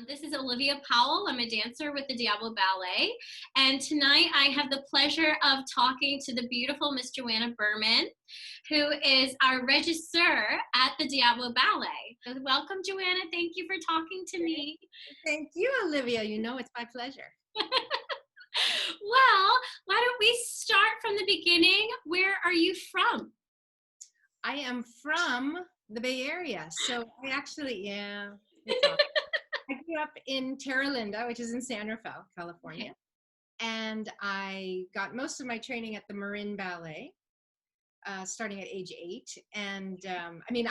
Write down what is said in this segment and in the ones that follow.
This is Olivia Powell. I'm a dancer with the Diablo Ballet. And tonight I have the pleasure of talking to the beautiful Miss Joanna Berman, who is our regisseur at the Diablo Ballet. So welcome, Joanna. Thank you for talking to me. Thank you, Olivia. You know it's my pleasure. Well, why don't we start from the beginning? Where are you from? I am from the Bay Area. So I actually, I grew up in Terra Linda, which is in San Rafael, California. Okay. And I got most of my training at the Marin Ballet, starting at age 8. And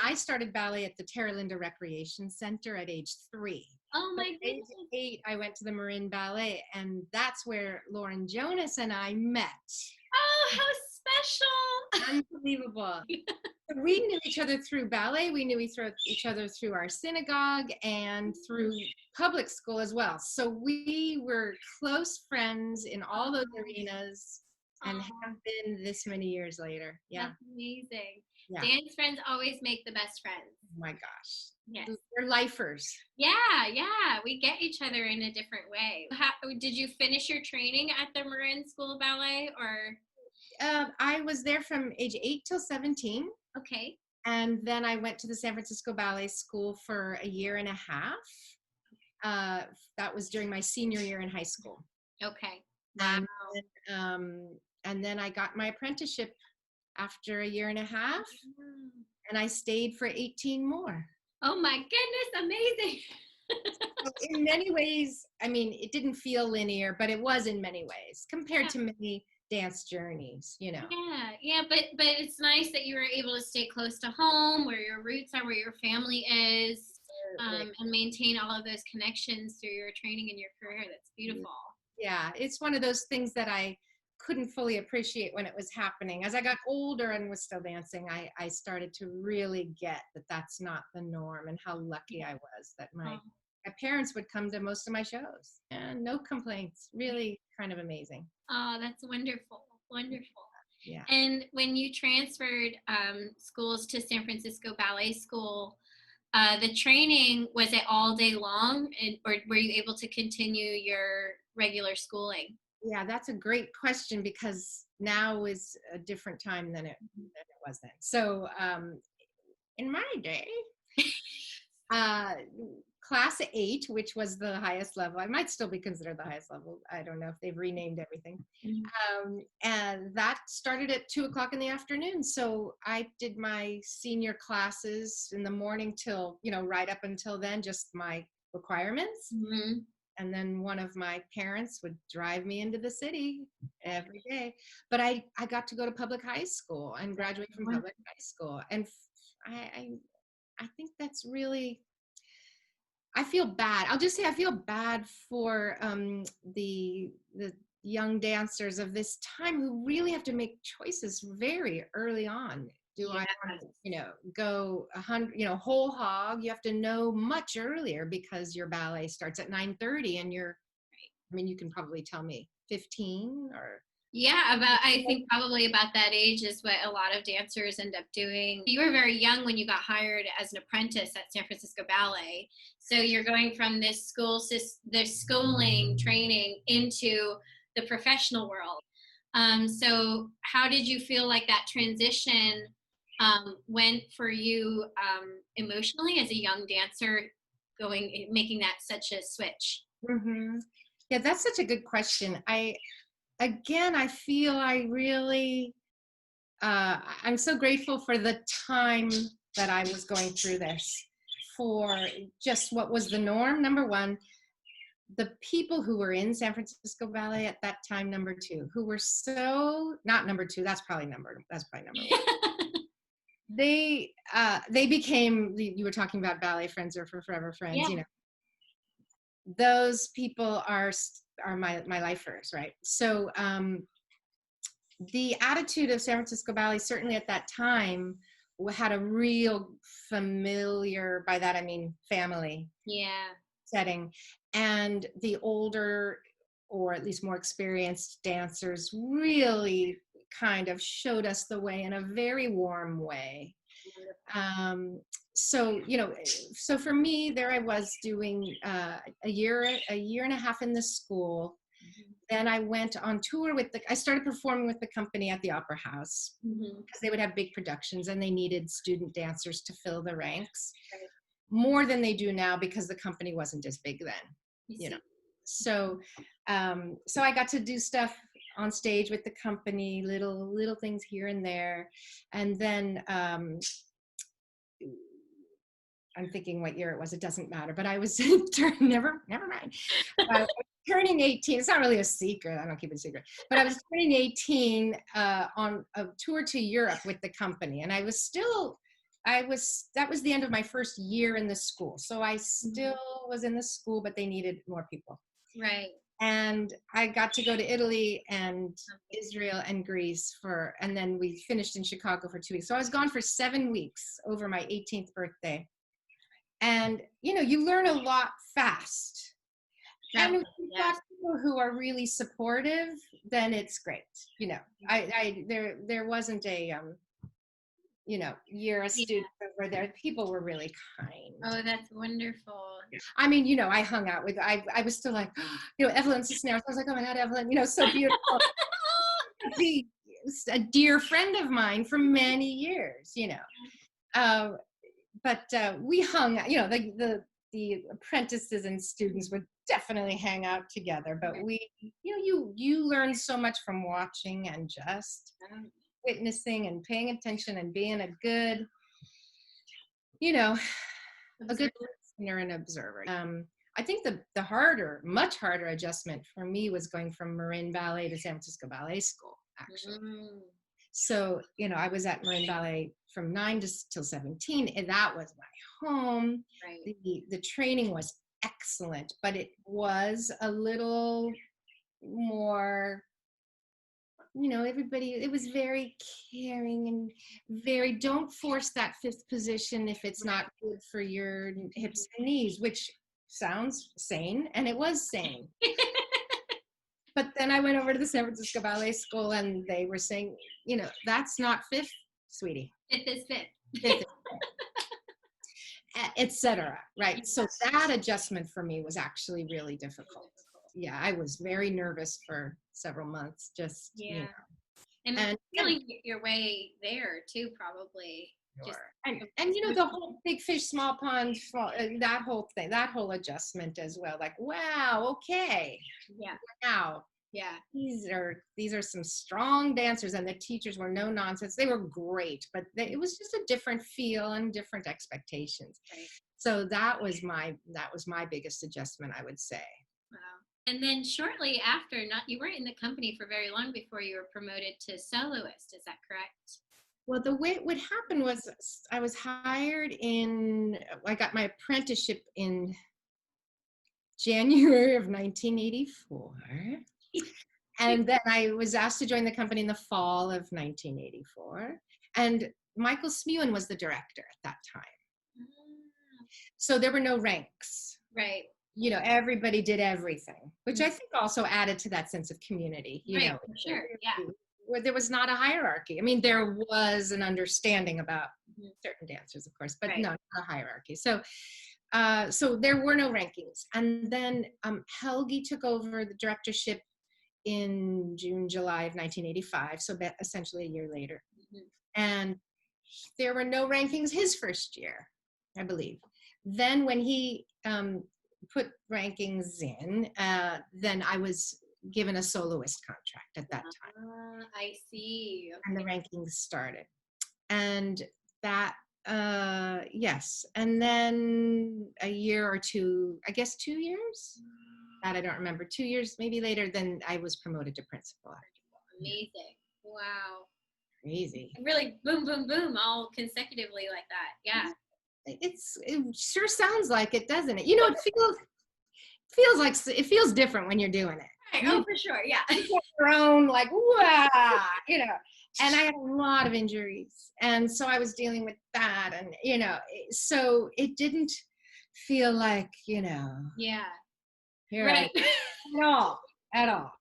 I started ballet at the Terra Linda Recreation Center at age 3. Oh my At age goodness. 8, I went to the Marin Ballet, and that's where Lauren Jonas and I met. Oh, how special. Unbelievable. We knew each other through ballet. We knew each other through our synagogue and through public school as well. So we were close friends in all those arenas and have been this many years later. Yeah. That's amazing. Yeah. Dance friends always make the best friends. Oh my gosh. Yes. They're lifers. Yeah. We get each other in a different way. Did you finish your training at the Marin School of Ballet or? I was there from age 8 till 17. Okay. And then I went to the San Francisco Ballet School for a year and a half. That was during my senior year in high school. Okay. Wow. And then I got my apprenticeship after a year and a half, and I stayed for 18 more. Oh my goodness, amazing. So in many ways, it didn't feel linear, but it was in many ways compared to many dance journeys, you know. Yeah, but it's nice that you were able to stay close to home, where your roots are, where your family is, and maintain all of those connections through your training and your career. That's beautiful. Yeah, it's one of those things that I couldn't fully appreciate when it was happening. As I got older and was still dancing, I started to really get that that's not the norm, and how lucky I was that my parents would come to most of my shows, and no complaints. Really kind of amazing. Oh, that's wonderful. Wonderful. Yeah. And when you transferred schools to San Francisco Ballet School, the training, was it all day long, or were you able to continue your regular schooling? Yeah, that's a great question, because now is a different time than it was then. So in my day, class 8, which was the highest level, I might still be considered the highest level. I don't know if they've renamed everything. And that started at 2:00 in the afternoon. So I did my senior classes in the morning till, right up until then, just my requirements. Mm-hmm. And then one of my parents would drive me into the city every day. But I got to go to public high school and graduate from public high school. And I think that's really, I feel bad. I'll just say I feel bad for the young dancers of this time who really have to make choices very early on. Do I want to, go 100, whole hog? You have to know much earlier, because your ballet starts at 9:30, and you can probably tell me 15 or. Yeah, I think probably about that age is what a lot of dancers end up doing. You were very young when you got hired as an apprentice at San Francisco Ballet. So you're going from this schooling training into the professional world. So how did you feel like that transition went for you emotionally as a young dancer, making that such a switch? Mm-hmm. Yeah, that's such a good question. I feel I really, I'm so grateful for the time that I was going through this, for just what was the norm, number one, the people who were in San Francisco Ballet at that time, number two, who were not number two, that's probably number one. They became, you were talking about ballet friends or for forever friends, those people are my lifers, right? So the attitude of San Francisco Ballet, certainly at that time, had a real familiar, by that I mean family setting. And the older, or at least more experienced dancers, really kind of showed us the way in a very warm way. So, so for me, there I was doing a year and a half in the school. Then I went on tour I started performing with the company at the Opera House, because they would have big productions and they needed student dancers to fill the ranks, more than they do now, because the company wasn't as big then, So, so I got to do stuff on stage with the company, little things here and there. And then, I'm thinking what year it was. It doesn't matter, but I was never mind. Turning 18. It's not really a secret. I don't keep it a secret, but I was turning 18 on a tour to Europe with the company, and that was the end of my first year in the school. So I still was in the school, but they needed more people. Right. And I got to go to Italy and Israel and Greece and then we finished in Chicago for 2 weeks. So I was gone for 7 weeks over my 18th birthday. And, you learn a lot fast. And if you've got people who are really supportive, then it's great. There wasn't a, you're a student over there. People were really kind. Oh, that's wonderful. I mean, I hung out with, I was still like, Evelyn Cisneros. I was like, oh my God, Evelyn, so beautiful. A dear friend of mine for many years, but we hung out, the apprentices and students would definitely hang out together, but we, you learn so much from watching and just witnessing and paying attention and being a good, a good listener and observer. I think the much harder adjustment for me was going from Marin Ballet to San Francisco Ballet School, actually. So, I was at Marin Ballet from 9 till 17, and that was my home. Right. The training was excellent, but it was a little more, everybody, it was very caring and don't force that fifth position if it's not good for your hips and knees, which sounds sane, and it was sane. But then I went over to the San Francisco Ballet School and they were saying, that's not fifth, sweetie. Fifth is fifth. Fifth is fifth. Etc. Right. So that adjustment for me was actually really difficult. Yeah, I was very nervous for several months. Just and feeling your way there too, probably. Sure. And the whole big fish, small pond, that whole thing, that whole adjustment as well. Like, wow, okay. Yeah. Wow. Yeah. These are some strong dancers, and the teachers were no nonsense. They were great, but it was just a different feel and different expectations. Right. So that was my biggest adjustment, I would say. Wow. And then shortly after, you weren't in the company for very long before you were promoted to soloist. Is that correct? Well, the way it would happen was I was hired I got my apprenticeship in January of 1984. And then I was asked to join the company in the fall of 1984. And Michael Smuin was the director at that time. So there were no ranks. Right. Everybody did everything, which I think also added to that sense of community. Right, for sure. Yeah. Where there was not a hierarchy. I mean, there was an understanding about certain dancers, of course, but not a hierarchy. So there were no rankings. And then Helgi took over the directorship in June, July of 1985, so essentially a year later. And there were no rankings his first year, I believe. Then when he put rankings in, then I was given a soloist contract at that time. I see. Okay. And the rankings started. And that, yes. And then a year or two, I guess 2 years? That I don't remember. 2 years, maybe later, then I was promoted to principal. Amazing. Wow. Crazy. Really boom, boom, boom, all consecutively like that. Yeah. It sure sounds like it, doesn't it? It feels different when you're doing it. Right. Oh, for sure. Yeah. Your own, like, wow, and I had a lot of injuries. And so I was dealing with that. And, so it didn't feel like, Yeah. Here right. at all.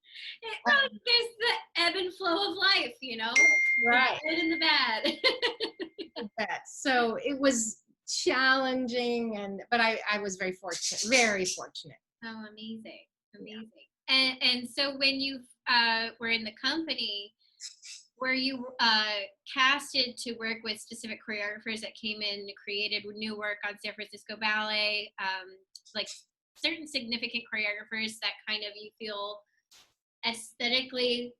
Well, there's the ebb and flow of life, Right. the good and the bad. That. So it was challenging, but I was very fortunate, very fortunate. Oh, amazing, Yeah. amazing. And so when you were in the company, were you casted to work with specific choreographers that came in and created new work on San Francisco Ballet, like certain significant choreographers that kind of you feel aesthetically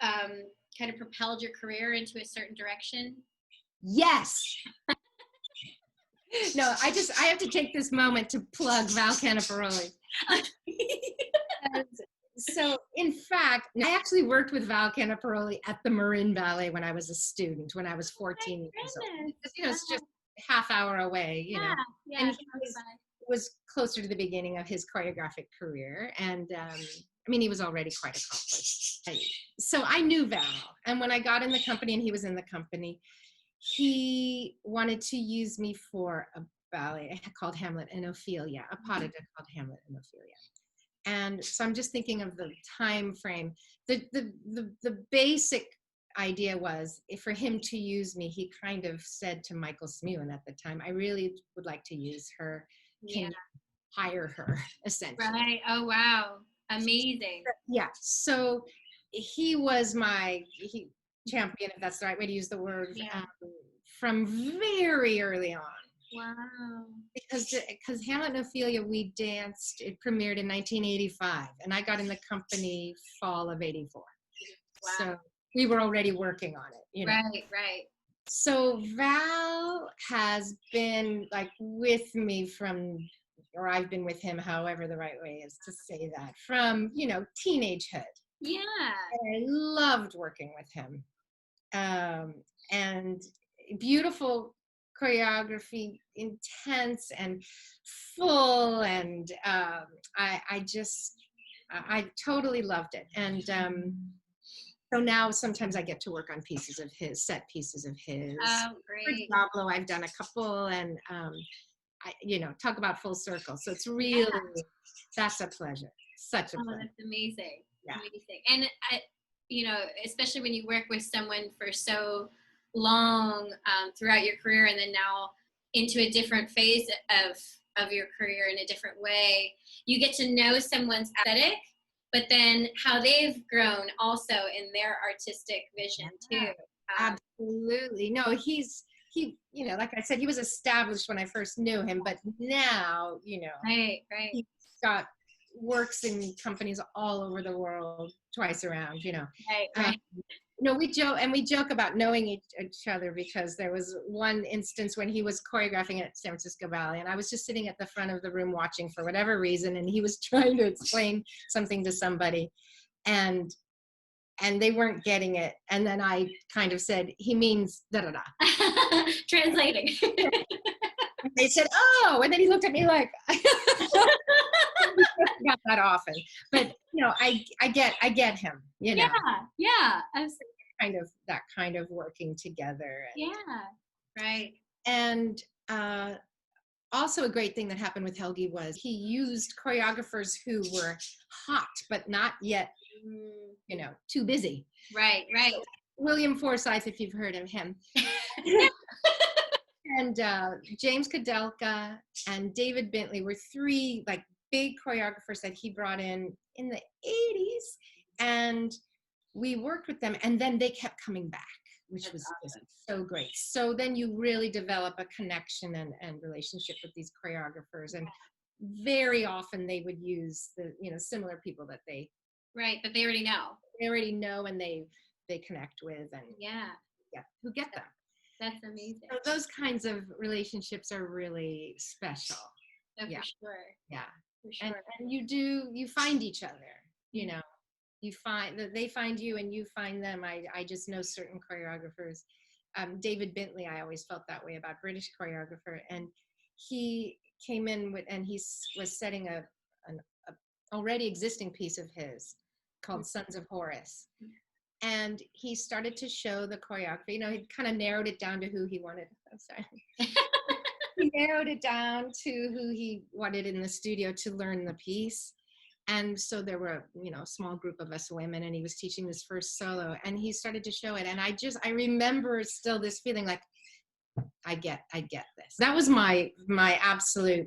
kind of propelled your career into a certain direction? Yes. No, I have to take this moment to plug Val Caniparoli. So, in fact, I actually worked with Val Caniparoli at the Marin Ballet when I was a student, when I was 14 years old. Because, it's just a half hour away, Yeah, And he was closer to the beginning of his choreographic career. And he was already quite accomplished. So I knew Val. And when I got in the company and he was in the company, he wanted to use me for a ballet called Hamlet and Ophelia, a pas de deux called Hamlet and Ophelia. And so I'm just thinking of the time frame. The basic idea was, for him to use me, he kind of said to Michael Smuin at the time, I really would like to use her. Can you hire her, essentially? Right. Oh, wow. Amazing. Yeah. So he was my champion, if that's the right way to use the word, from very early on. Wow. Because Hamlet and Ophelia, we danced, it premiered in 1985, and I got in the company fall of 84. Wow. So we were already working on it, Right. So Val has been like with me or I've been with him, however the right way is to say that, from, teenagehood. Yeah. And I loved working with him. And beautiful choreography, intense and full, and I totally loved it. And so now sometimes I get to work on set pieces of his. Oh, great. For Diablo, I've done a couple, and talk about full circle. So it's really, that's a pleasure. Such a pleasure. That's amazing. Yeah. Amazing. And especially when you work with someone for so long throughout your career, and then now into a different phase of your career in a different way, you get to know someone's aesthetic, but then how they've grown also in their artistic vision too. Absolutely. No, he, like I said, he was established when I first knew him, but now, right. He's got works in companies all over the world, twice around, Right. We joke about knowing each other, because there was one instance when he was choreographing at San Francisco Ballet, and I was just sitting at the front of the room watching for whatever reason, and he was trying to explain something to somebody, and they weren't getting it, and then I kind of said, he means da-da-da. Translating. They said, oh, and then he looked at me like, not that often, but I get him, Yeah, absolutely. That kind of working together. Right. And also a great thing that happened with Helgi was he used choreographers who were hot, but not yet, too busy. Right. William Forsythe, if you've heard of him. And James Kudelka and David Bentley were three big choreographers that he brought in the 80s, and we worked with them, and then they kept coming back, which was awesome. So great. So then you really develop a connection and relationship with these choreographers, and very often they would use the similar people that they that they already know and they connect with, and who get them. That's amazing. So those kinds of relationships are really special. Oh, for sure. Yeah. For sure. And you find each other, you find that they find you and you find them. I just know certain choreographers. David Bentley, I always felt that way about, British choreographer. And he came in and he was setting an already existing piece of his called Sons of Horus. And he started to show the choreography. He kind of narrowed it down to who he wanted. I'm sorry. He narrowed it down to who he wanted in the studio to learn the piece. And so there were, a small group of us women, and he was teaching this first solo, and he started to show it. And I remember still this feeling like, I get this. That was my absolute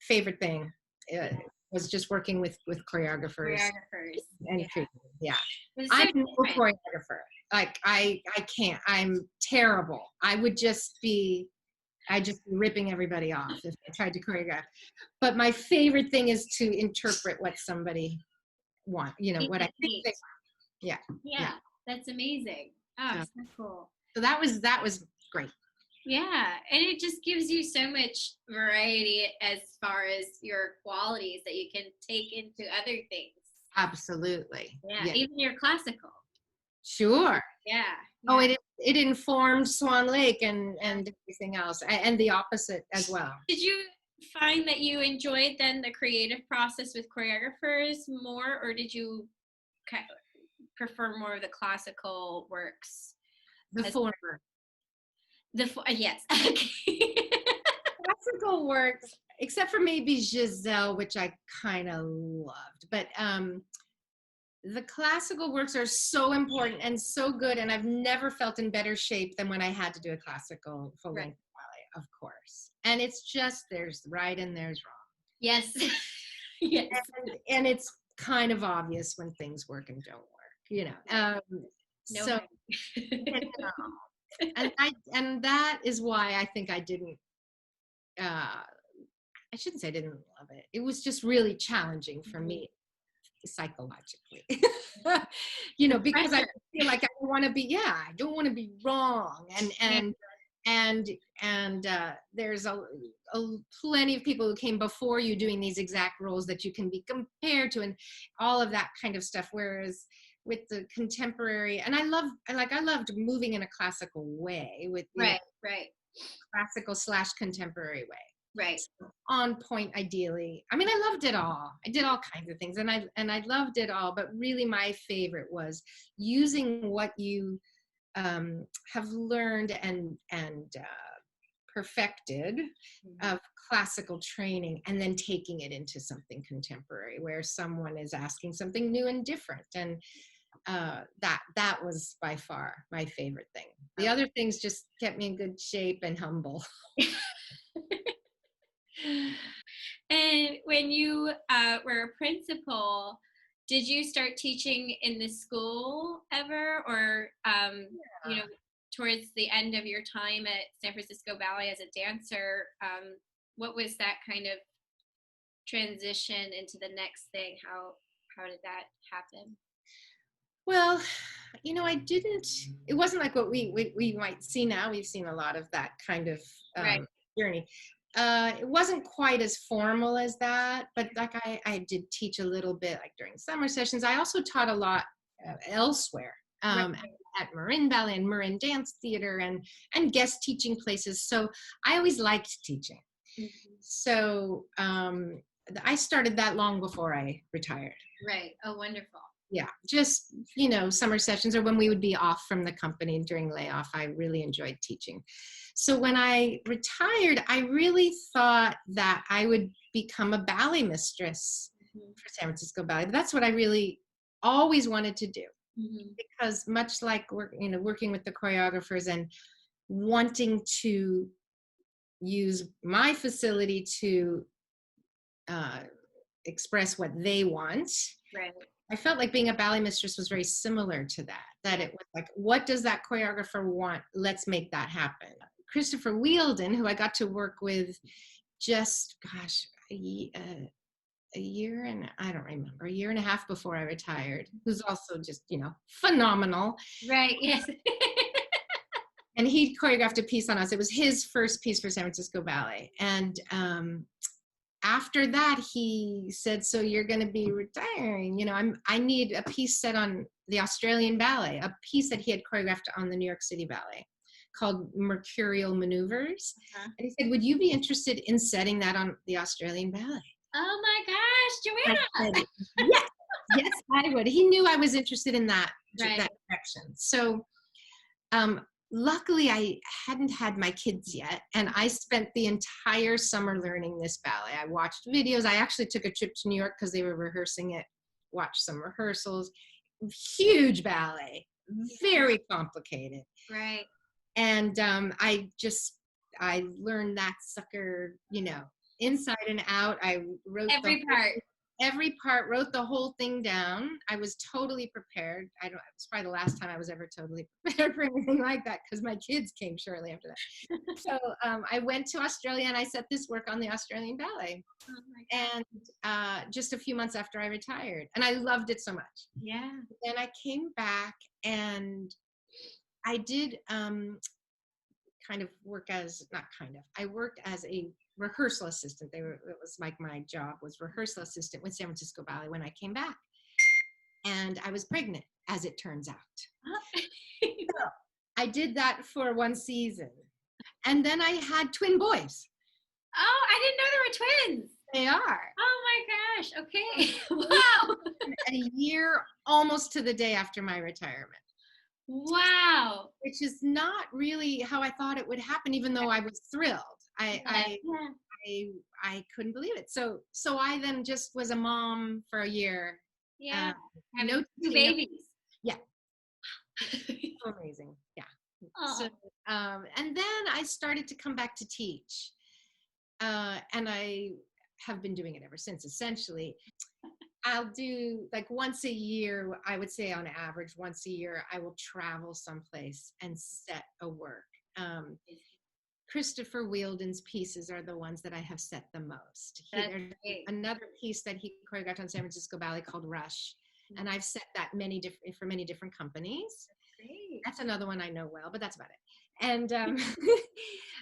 favorite thing. Was just working with choreographers and creators. Yeah. I'm no choreographer. Like I can't. I'm terrible. I just be ripping everybody off if I tried to choreograph. But my favorite thing is to interpret what somebody want. What I think they want. Yeah. That's amazing. Oh, so cool. So that was great. Yeah, and it just gives you so much variety as far as your qualities that you can take into other things. Absolutely. Yeah. Even your classical. Sure. Yeah. Oh, it informed Swan Lake and everything else, and the opposite as well. Did you find that you enjoyed then the creative process with choreographers more, or did you prefer more of the classical works? The former. Yes. Classical works, except for maybe Giselle, which I kind of loved, but the classical works are so important and so good, and I've never felt in better shape than when I had to do a classical full-length ballet, of course. And it's just, there's right and there's wrong. Yes. Yes. And it's kind of obvious when things work and don't work, No. And that is why I think I didn't, I shouldn't say I didn't love it. It was just really challenging for me psychologically, because I feel like I don't want to be, I don't want to be wrong. And there's a plenty of people who came before you doing these exact roles that you can be compared to and all of that kind of stuff. Whereas with the contemporary, and I loved moving in a classical way with classical / contemporary way. Right. So on point, ideally. I mean, I loved it all. I did all kinds of things, and I loved it all. But really, my favorite was using what you have learned and perfected of classical training, and then taking it into something contemporary, where someone is asking something new and different. And that was by far my favorite thing. The other things just kept me in good shape and humble. And when you were a principal, did you start teaching in the school ever, or towards the end of your time at San Francisco Ballet as a dancer, what was that kind of transition into the next thing? How did that happen? Well, it wasn't like what we might see now. We've seen a lot of that kind of journey. It wasn't quite as formal as that, but like I did teach a little bit, like during summer sessions. I also taught a lot elsewhere, at Marin Ballet and Marin Dance Theater and guest teaching places. So I always liked teaching. Mm-hmm. So I started that long before I retired. Right. Oh, wonderful. Yeah, just, summer sessions, or when we would be off from the company during layoff. I really enjoyed teaching. So when I retired, I really thought that I would become a ballet mistress for San Francisco Ballet. That's what I really always wanted to do, because much like working with the choreographers and wanting to use my facility to express what they want. Right. I felt like being a ballet mistress was very similar to that it was like, what does that choreographer want? Let's make that happen. Christopher Wheeldon, who I got to work with just, a year and a year and a half before I retired, who's also just, phenomenal. Right, yes. And he choreographed a piece on us. It was his first piece for San Francisco Ballet. And after that, he said, so you're going to be retiring. I need a piece set on the Australian Ballet, a piece that he had choreographed on the New York City Ballet called Mercurial Maneuvers. And he said, would you be interested in setting that on the Australian Ballet? Oh my gosh, Joanna. Yes, I would. He knew I was interested in that direction. So luckily I hadn't had my kids yet, and I spent the entire summer learning this ballet. I watched videos. I actually took a trip to New York because they were rehearsing it, watched some rehearsals. Huge ballet, very complicated. Right. And I learned that sucker, inside and out. I wrote every part, wrote the whole thing down. I was totally prepared. It's probably the last time I was ever totally prepared for anything like that, because my kids came shortly after that. So I went to Australia and I set this work on the Australian Ballet. Oh my God. And just a few months after I retired, and I loved it so much. Yeah. Then I came back and I did I worked as a rehearsal assistant. It was like my job was rehearsal assistant with San Francisco Ballet when I came back. And I was pregnant, as it turns out. So I did that for one season. And then I had twin boys. Oh, I didn't know there were twins. They are. Oh my gosh. Okay. Wow. At a year, almost to the day after my retirement. Wow. Which is not really how I thought it would happen, even though I was thrilled. I couldn't believe it. So I then just was a mom for a year. Yeah. No two babies. Yeah. So amazing. Yeah. Oh. So, and then I started to come back to teach. And I have been doing it ever since, essentially. I'll do like once a year, I would say on average, once a year, I will travel someplace and set a work. Christopher Wheeldon's pieces are the ones that I have set the most. There's another piece that he choreographed on San Francisco Ballet called Rush. And I've set that for many different companies. That's another one I know well, but that's about it. And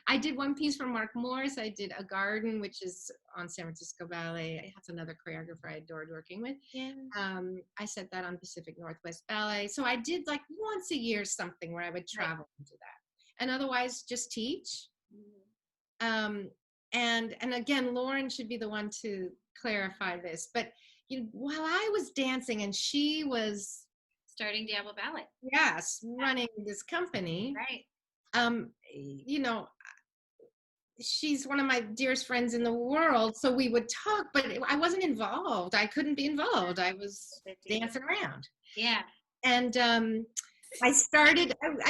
I did one piece for Mark Morris. I did A Garden, which is on San Francisco Ballet. That's another choreographer I adored working with. Yeah. I set that on Pacific Northwest Ballet. So I did like once a year something where I would travel and do that. And otherwise just teach. And again, Lauren should be the one to clarify this. But while I was dancing and she was starting Diablo Ballet. Yes, running this company. Right. She's one of my dearest friends in the world, so we would talk, but I wasn't involved. I couldn't be involved. I was dancing around. Yeah. And I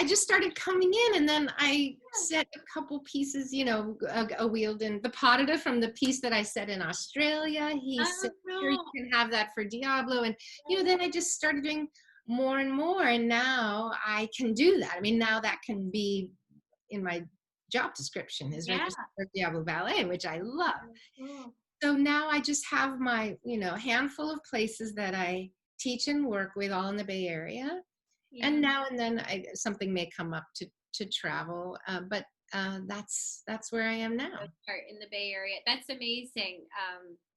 just started coming in, and then I set a couple pieces, a Wheeldon, the Potita from the piece that I set in Australia. He said, sure, you can have that for Diablo. And, then I just started doing more and more, and now I can do that. I mean, now that can be in my job description is Regisseur for Diablo Ballet, which I love. So now I just have my, handful of places that I teach and work with, all in the Bay Area. Yeah. And now and then something may come up to travel, but that's where I am now. In the Bay Area, that's amazing.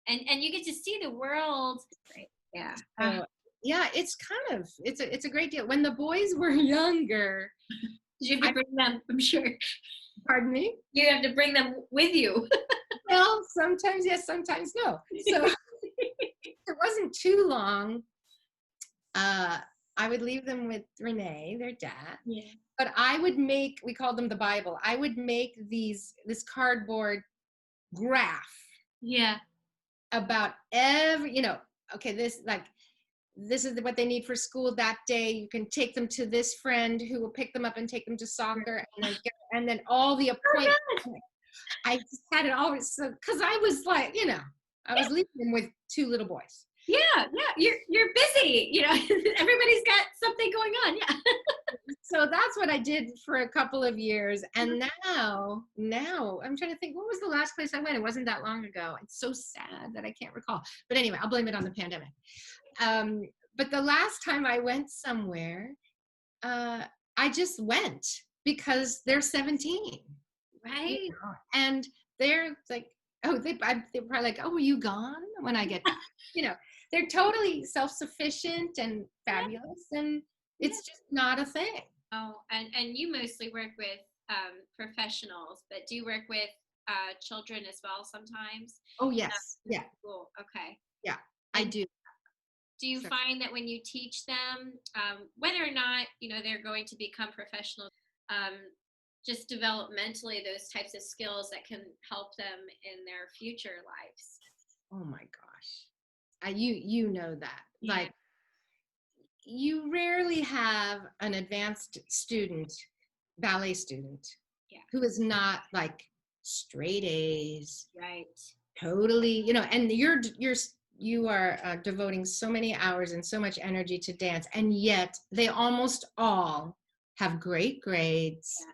And you get to see the world. Right. Yeah. Yeah, it's it's a great deal. When the boys were younger, you have to bring them, I'm sure. Pardon me? You have to bring them with you. Well, sometimes yes, sometimes no. So it wasn't too long. I would leave them with Renee, their dad. Yeah. But I would make, we called them the Bible. I would make this cardboard graph. Yeah. About every, okay, this is what they need for school that day. You can take them to this friend who will pick them up and take them to soccer, and then all the appointments. Oh, I just had it always, because I was like, I was leaving them with two little boys. Yeah, you're busy. Everybody's got something going on. Yeah. So that's what I did for a couple of years, and now I'm trying to think, what was the last place I went? It wasn't that long ago. It's so sad that I can't recall. But anyway, I'll blame it on the pandemic. But the last time I went somewhere, I just went because they're 17. Right. And they're like, they're probably like, oh, are you gone when I get back? They're totally self-sufficient and fabulous, and it's just not a thing. Oh, and you mostly work with professionals, but do you work with children as well sometimes? Oh, yes. Yeah. Cool. Okay. Yeah, I do. Do you find that when you teach them, whether or not, they're going to become professionals, just developmentally those types of skills that can help them in their future lives. Oh my gosh. You know that. Yeah. Like, you rarely have an advanced student, ballet student, Yeah. who is not like straight A's, Right. totally, and you are devoting so many hours and so much energy to dance, and yet they almost all have great grades,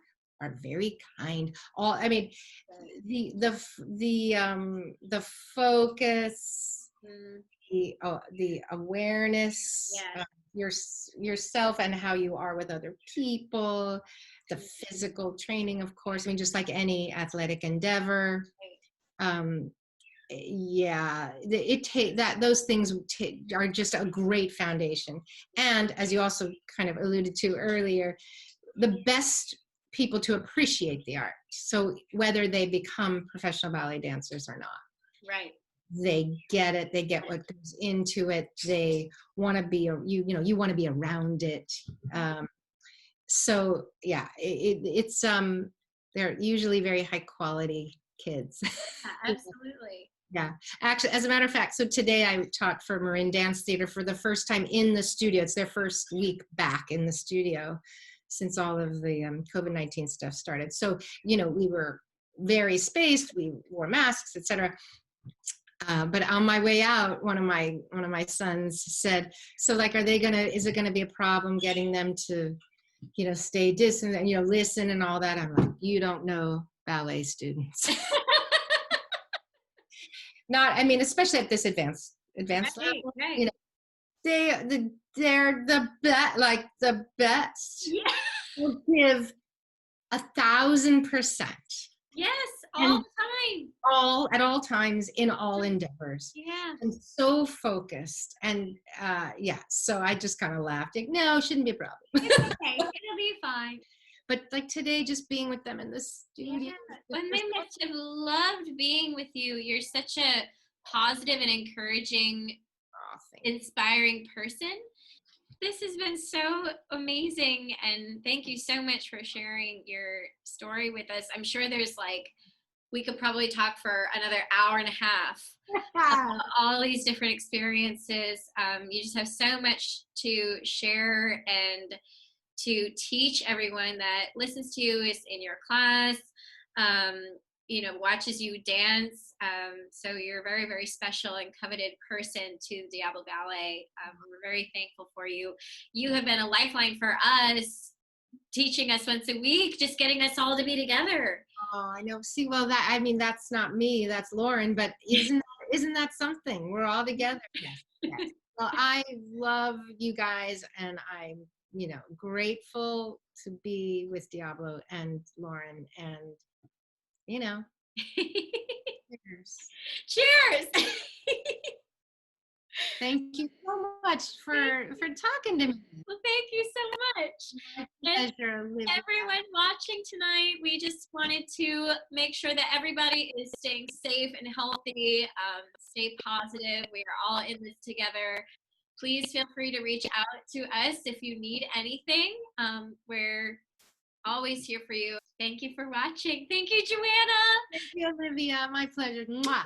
are very kind. All, I mean, the focus, the awareness, Yeah. yourself and how you are with other people, the physical training, of course. I mean, just like any athletic endeavor. Yeah, those things are just a great foundation. And as you also kind of alluded to earlier, the best people to appreciate the art. So whether they become professional ballet dancers or not, right, they get it. They get what goes into it. They want to be, you want to be around it. So yeah, it's they're usually very high quality kids. absolutely. Yeah, actually, as a matter of fact, so today I taught for Marin Dance Theater for the first time in the studio. It's their first week back in the studio since all of the COVID-19 stuff started. So, we were very spaced. We wore masks, etc. But on my way out, one of my sons said, "So, like, is it gonna be a problem getting them to, stay distant and listen and all that?" I'm like, "You don't know ballet students." Not, I mean, especially at this advanced level, right. they're the best, like the best. Yeah. Will give 1,000%. Yes, all the time. At all times in all endeavors. Yeah. And so focused. And yeah, so I just kind of laughed. Like, no, shouldn't be a problem. It's okay. It'll be fine. But like today, just being with them in the studio. Yeah. And they must have loved being with you. You're such a positive and encouraging, inspiring person. This has been so amazing, and thank you so much for sharing your story with us. I'm sure we could probably talk for another hour and a half about all these different experiences. You just have so much to share and to teach everyone that listens to you, is in your class, watches you dance. So you're a very, very special and coveted person to Diablo Ballet. We're very thankful for you. You have been a lifeline for us, teaching us once a week, just getting us all to be together. Oh, I know. See, well, that's not me, that's Lauren, but isn't that something? We're all together. Yes. Well, I love you guys, and I'm, grateful to be with Diablo and Lauren, and, cheers. Cheers. Thank you so much for talking to me. Well, thank you so much. My pleasure, Olivia. Everyone watching tonight, we just wanted to make sure that everybody is staying safe and healthy. Stay positive. We are all in this together. Please feel free to reach out to us if you need anything. We're always here for you. Thank you for watching. Thank you, Joanna. Thank you, Olivia. My pleasure. Mwah.